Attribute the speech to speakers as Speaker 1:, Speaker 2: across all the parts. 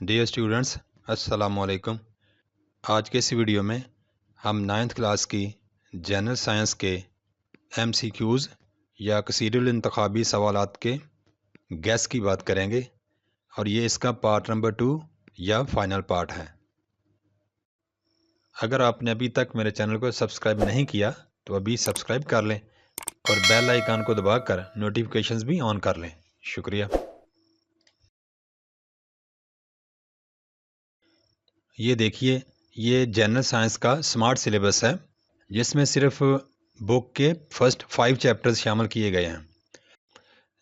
Speaker 1: Dear students, السلام علیکم۔ آج کے اس ویڈیو میں ہم 9th کلاس کی جنرل سائنس کے MCQs یا کثیر الانتخابی سوالات کے گیس کی بات کریں گے، اور یہ اس کا پارٹ نمبر 2 یا فائنل پارٹ ہے۔ اگر آپ نے ابھی تک میرے چینل کو سبسکرائب نہیں کیا تو ابھی سبسکرائب کر لیں اور بیل آئیکن کو دبا کر نوٹیفیکیشنز بھی آن کر لیں۔ شکریہ۔ یہ دیکھیے، یہ جنرل سائنس کا سمارٹ سلیبس ہے جس میں صرف بک کے فرسٹ 5 چیپٹرز شامل کیے گئے ہیں،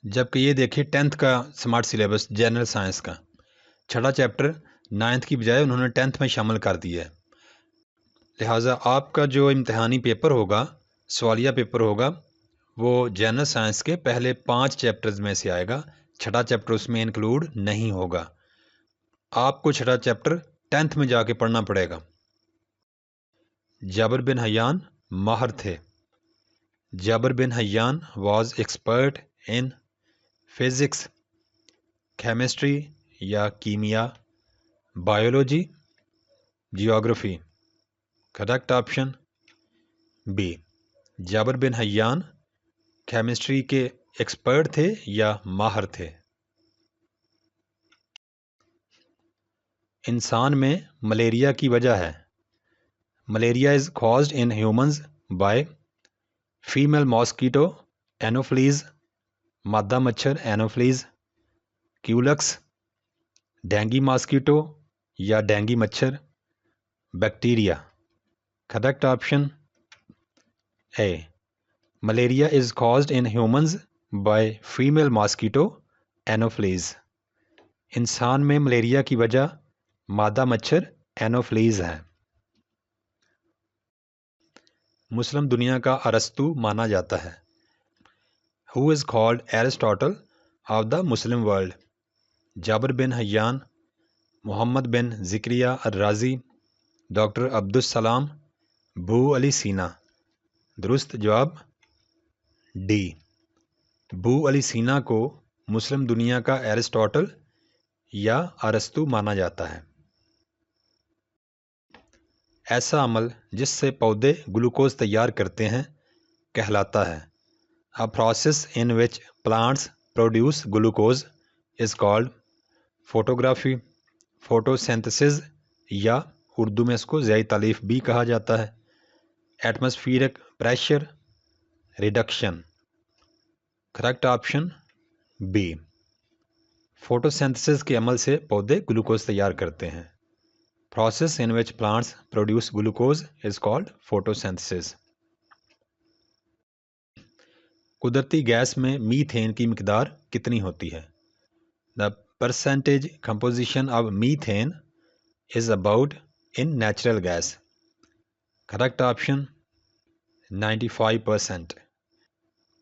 Speaker 1: جبکہ یہ دیکھیے 10th کا سمارٹ سلیبس جنرل سائنس کا 6واں چیپٹر 9th کی بجائے انہوں نے 10th میں شامل کر دیا ہے۔ لہٰذا آپ کا جو امتحانی پیپر ہوگا، سوالیہ پیپر ہوگا، وہ جنرل سائنس کے پہلے 5 چیپٹرز میں سے آئے گا، 6واں چیپٹر اس میں انکلوڈ نہیں ہوگا۔ آپ کو 6واں چیپٹر 10th میں جا کے پڑھنا پڑے گا۔ جابر بن حیان ماہر تھے۔ Jabir bin Hayyan was expert in physics, chemistry یا کیمیا، biology, geography. Correct option B. Jabir bin Hayyan chemistry کے ایکسپرٹ تھے یا ماہر تھے۔ انسان میں ملیریا کی وجہ ہے۔ Malaria is caused in humans by female mosquito Anopheles, مادہ مچھر اینوفلیز، کیولکس، ڈینگی ماسکیٹو یا ڈینگی مچھر، bacteria. Correct option A. Malaria is caused in humans by female mosquito Anopheles. انسان میں ملیریا کی وجہ مادہ مچھر اینوفلیز ہے۔ مسلم دنیا کا ارسطو مانا جاتا ہے۔ Who is called Aristotle of the Muslim world? Jabir bin Hayyan, Muhammad bin Zakariya al Razi, doctor Abdus Salam, Abu Ali Sina. درست جواب ڈی۔ ابو علی سینا کو مسلم دنیا کا ایرسٹاٹل یا ارسطو مانا جاتا ہے۔ ایسا عمل جس سے پودے گلوکوز تیار کرتے ہیں کہلاتا ہے۔ A process in which plants produce glucose is called photography، photosynthesis، یا اردو میں اس کو ضیائی تالیف بھی کہا جاتا ہے۔ Atmospheric pressure reduction. Correct option B. Photosynthesis کے عمل سے پودے گلوکوز تیار کرتے ہیں۔ Process in which plants produce glucose is called photosynthesis۔ قدرتی گیس میں میتھین کی مقدار کتنی ہوتی ہے؟ The percentage composition of methane is about in natural gas۔ Correct option 95%۔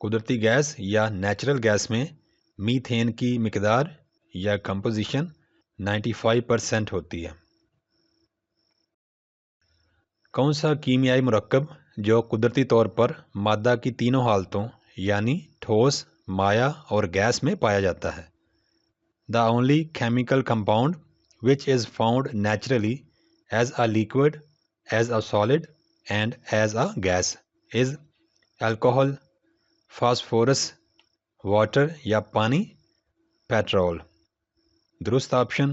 Speaker 1: قدرتی گیس یا نیچرل گیس میں میتھین کی مقدار یا کمپوزیشن 95% ہوتی ہے۔ کون سا کیمیائی مرکب جو قدرتی طور پر مادہ کی تینوں حالتوں یعنی ٹھوس، مائع اور گیس میں پایا جاتا ہے؟ The only chemical compound which is found naturally as a liquid, as a solid and as a gas is alcohol، phosphorus، water یا پانی، پیٹرول۔ درست آپشن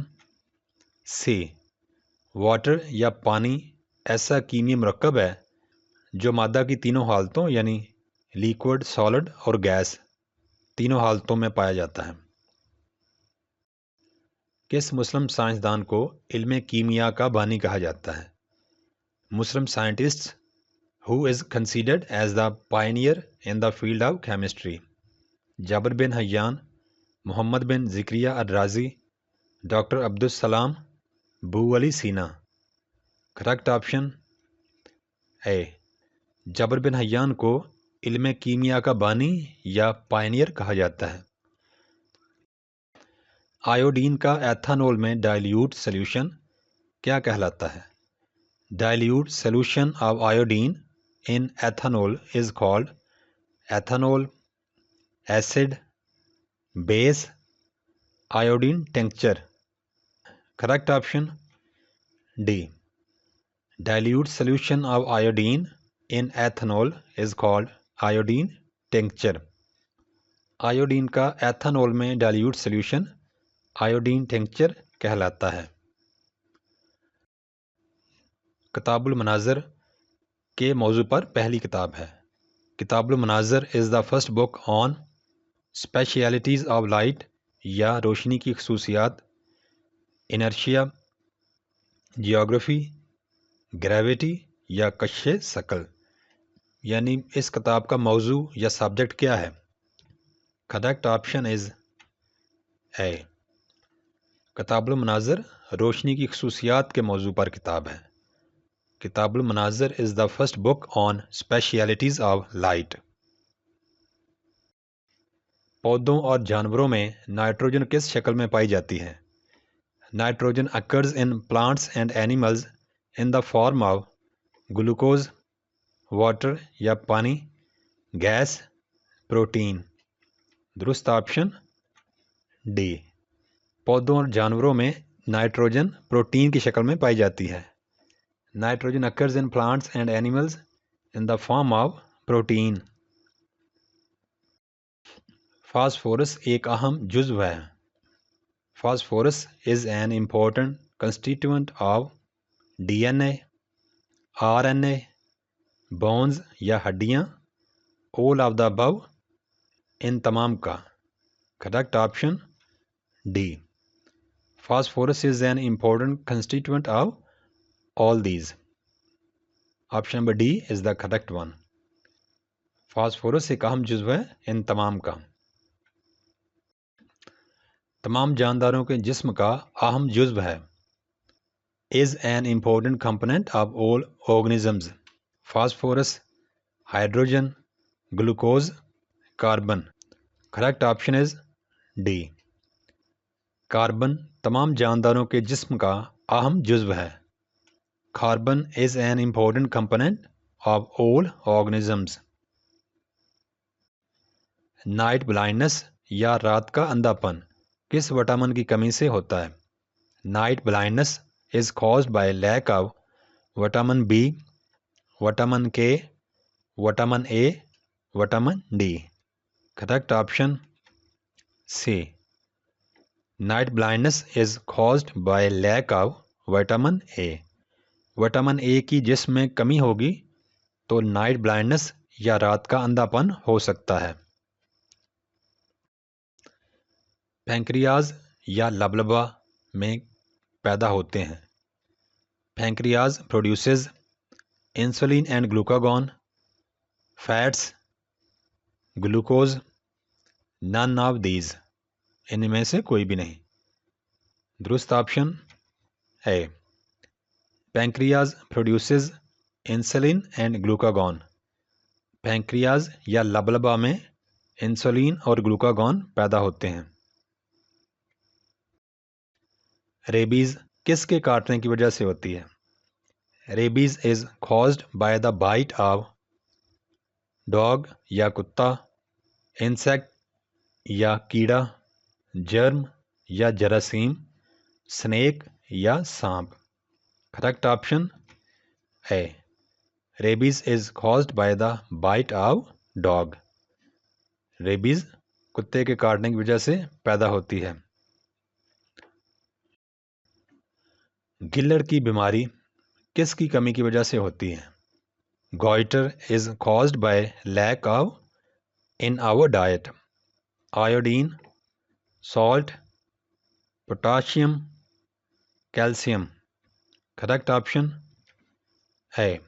Speaker 1: سی۔ واٹر یا پانی ایسا کیمیائی مرکب ہے جو مادہ کی تینوں حالتوں یعنی لیکوڈ، سالڈ اور گیس تینوں حالتوں میں پایا جاتا ہے۔ کس مسلم سائنسدان کو علم کیمیا کا بانی کہا جاتا ہے؟ مسلم scientist who is considered as the pioneer in the field of chemistry۔ Jabir bin Hayyan, Muhammad bin Zakariya al Razi, doctor Abdus Salam, Abu Ali Sina. Correct option A. Jabir bin Hayyan کو علم کیمیا کا بانی یا پائنیئر کہا جاتا ہے۔ آیوڈین کا ایتھانول میں ڈائلیوٹ سلیوشن کیا کہلاتا ہے؟ Dilute solution of iodine in ethanol is called ethanol, acid, base, iodine tincture. Correct option D. Dilute solution of iodine in ethanol is called iodine tincture. Iodine का ethanol में dilute solution iodine tincture कहलाता है। किताबुल मनाज़र के मौजू पर पहली किताब है। किताबुल मनाज़र is the first book on specialities of light या रोशनी की खसूसियात, इनर्शिया, जियोग्राफी, ग्रेविटी या कश्श सकल। यानी इस किताब का मौजू या सब्जेक्ट क्या है? Correct option is A. किताबुल मनाज़र रोशनी की खसूसियात के मौजू पर किताब है। किताबुल मनाज़र is the first book on specialities of light. पौधों और जानवरों में नाइट्रोजन किस शक्ल में पाई जाती है? Nitrogen occurs in plants and animals in the form of glucose, water या पानी, गैस, प्रोटीन। दुरुस्त ऑप्शन डी। पौधों और जानवरों में नाइट्रोजन प्रोटीन की शक्ल में पाई जाती है। Nitrogen occurs in plants and animals in the form of protein. Phosphorus एक अहम जुज़्व है। Phosphorus is an important constituent of DNA, RNA, bones या हड्डियाँ, ऑल ऑफ द अबव, इन तमाम का। Correct option D. Phosphorus is an important constituent of all these. Option number D is the correct one. Phosphorus एक अहम जुज़्व है इन तमाम का। तमाम जानदारों के जिस्म का अहम जुज़्व है। Is an important component of all organisms. Phosphorus, hydrogen, glucose, carbon. Correct option is D. Carbon तमाम जानदारों के जिस्म का अहम जुज़्व है। Carbon is an important component of all organisms. Night blindness या रात का अंधापन किस विटामिन की कमी से होता है? Night blindness is caused by lack of vitamin B, vitamin K, vitamin A, vitamin D. Correct option C. Night blindness is caused by lack of vitamin A. Vitamin A की जिस्म में कमी होगी तो नाइट ब्लाइंडनेस या रात का अंधापन हो सकता है। पैंक्रियाज या लबलबा में पैदा होते हैं। Pancreas produces insulin and glucagon, fats, glucose, none of these. इनमें से कोई भी नहीं। दुरुस्त ऑप्शन है pancreas produces insulin and glucagon. Pancreas या लबलबा में इंसुलिन और ग्लूकागॉन पैदा होते हैं। रेबीज़ किसके काटने की वजह से होती है? Rabies is caused by the bite of dog या कुत्ता, इंसेक्ट या कीड़ा, जर्म या जरासीम, स्नेक या सांप। करेक्ट ऑप्शन है rabies is caused by the bite of dog. Rabies कुत्ते के काटने की वजह से पैदा होती है। गिल्लड़ की बीमारी किसकी कमी की वजह से होती है? Goitre is caused by lack of in our diet, iodine, salt, potassium, calcium. Correct option है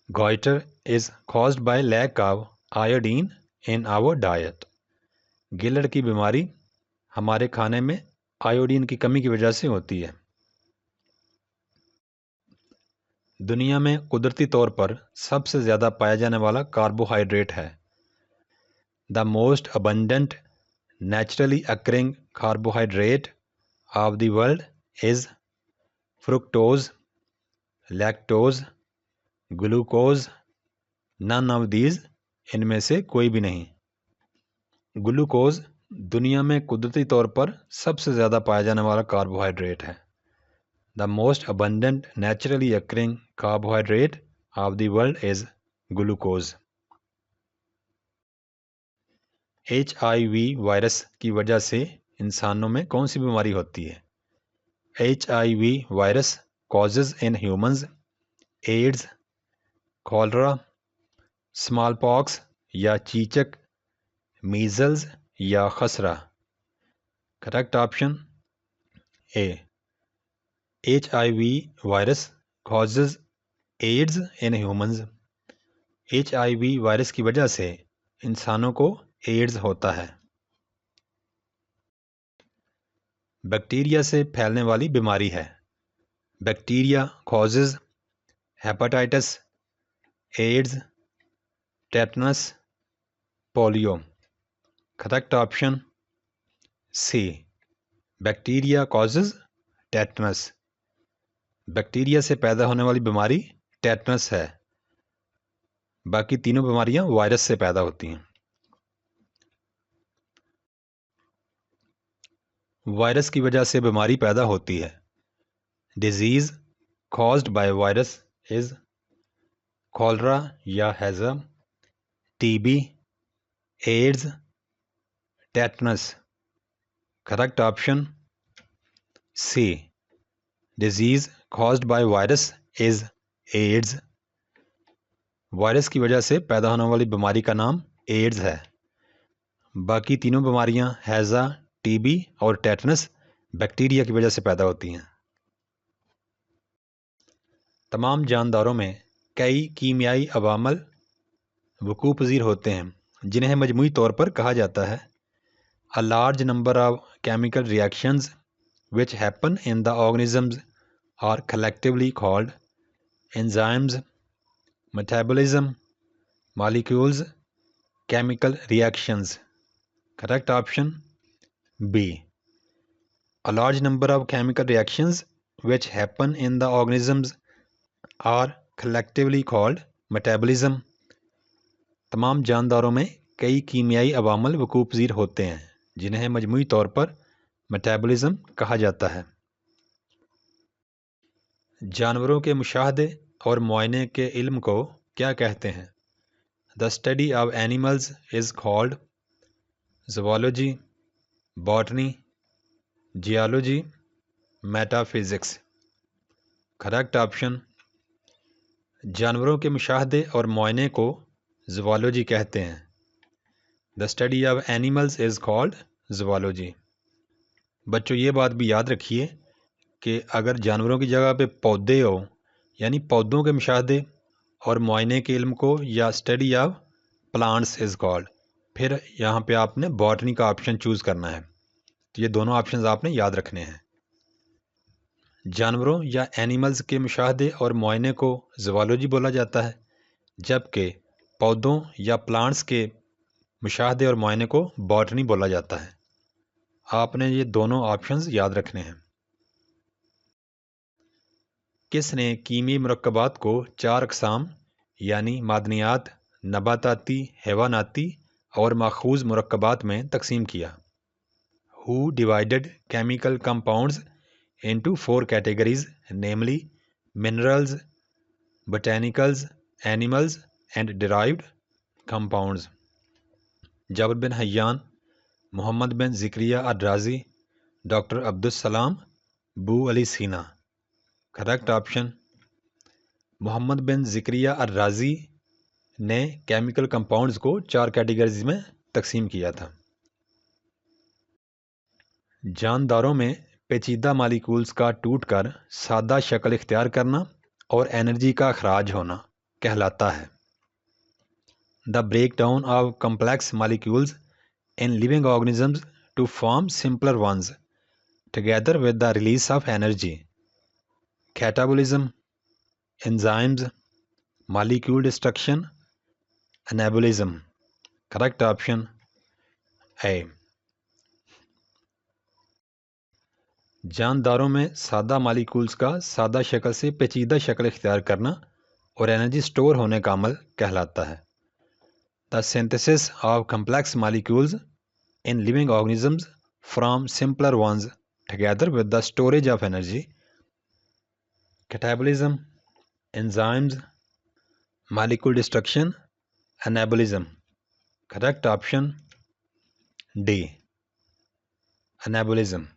Speaker 1: goitre is caused by lack of iodine in our diet. गिल्लड़ की बीमारी हमारे खाने में आयोडीन की कमी की वजह से होती है। दुनिया में कुदरती तौर पर सबसे ज़्यादा पाया जाने वाला कार्बोहाइड्रेट है। The most abundant naturally occurring carbohydrate of the world is fructose, lactose, glucose, none of these. इनमें से कोई भी नहीं। ग्लूकोज दुनिया में कुदरती तौर पर सबसे ज़्यादा पाया जाने वाला कार्बोहाइड्रेट है। The most abundant naturally occurring carbohydrate of the world is glucose. HIV virus की वजह से इंसानों में कौन सी बीमारी होती है? HIV virus causes in humans AIDS, cholera, smallpox या चीचक, मीजल्स या खसरा. Correct option A. HIV virus causes AIDS in humans. HIV virus की वजह से इंसानों को एड्स होता है. बैक्टीरिया से फैलने वाली बीमारी है. Bacteria causes hepatitis, AIDS, tetanus, polio. Correct option C. Bacteria causes tetanus. Bacteria से पैदा होने वाली बीमारी टेटनस है. बाकी तीनों बीमारियां वायरस से पैदा होती हैं. वायरस की वजह से बीमारी पैदा होती है. Disease caused by virus is cholera या हैजा, TB, AIDS, tetanus. Correct option C. Disease caused by virus is AIDS. Virus की वजह से पैदा होने वाली बीमारी का नाम एड्स है. बाकी तीनों बीमारियां हैजा, टीबी और टेटनस बैक्टीरिया की वजह से पैदा होती हैं. तमाम जानदारों में कई कीमियाई अवामल वकू पज़ीर होते हैं जिन्हें मजमूई तौर पर कहा जाता है a large number of chemical reactions which happen in the organisms are collectively called enzymes, metabolism, molecules, chemical reactions. Correct option B. A large number of chemical reactions which happen in the organisms are collectively called metabolism. तमाम जानदारों में कई कीमियाई अवामल वकू पज़ीर होते हैं जिन्हें मजमूई तौर पर metabolism कहा जाता है. जानवरों के मुशाहदे और मुआयने के इल्म को क्या कहते हैं? The study of animals is called zoology, botany, geology, metaphysics. Correct option. जानवरों के मुशाहदे और मुआयने को ज़ूलॉजी कहते हैं. The study of animals is called zoology. बच्चों ये बात भी याद रखिए कि अगर जानवरों की जगह पे पौधे हो यानी पौधों के मुशाहदे और मुआयने के इल्म को या study of plants is called, फिर यहाँ पे आपने बॉटनी का ऑप्शन चूज़ करना है. तो ये दोनों ऑप्शंस आपने याद रखने हैं. जानवरों या एनिमल्स के मुशाहदे और मुआयने को ज़ूलॉजी बोला जाता है जबकि पौधों या प्लांट्स के मुशाहदे और मुआयने को बॉटनी बोला जाता है. आपने ये दोनों ऑप्शंस याद रखने हैं. किसने कीमी मुरक्कबात को 4 अक़साम यानी मादनियात, नबाताती, हैवानाती और माखूज़ मुरक्कबात में तकसीम किया? Who divided chemical compounds into 4 categories namely minerals, botanicals, animals and derived compounds? Jabir bin Hayyan, Muhammad bin Zakariya al Razi, doctor Abdus Salam, Bu Ali Sina. Correct option. Muhammad bin Zakariya al Razi ने केमिकल कंपाउंड्स को 4 categories में तकसीम किया था. जानदारों में पेचीदा molecules का टूटकर सादा शक्ल इख्तियार करना और एनर्जी का अखराज होना कहलाता है. The break down of complex molecules in living organisms to form simpler ones together with the release of energy. Catabolism, enzymes, molecule destruction, anabolism. Correct option A. जानदारों में सादा मालिक्यूल्स का सादा शक्ल से पेचीदा शक्ल इख्तियार करना और एनर्जी स्टोर होने का अमल कहलाता है. The synthesis of complex molecules in living organisms from simpler ones together with the storage of energy catabolism, enzymes, molecule destruction, anabolism. Correct option D. Anabolism.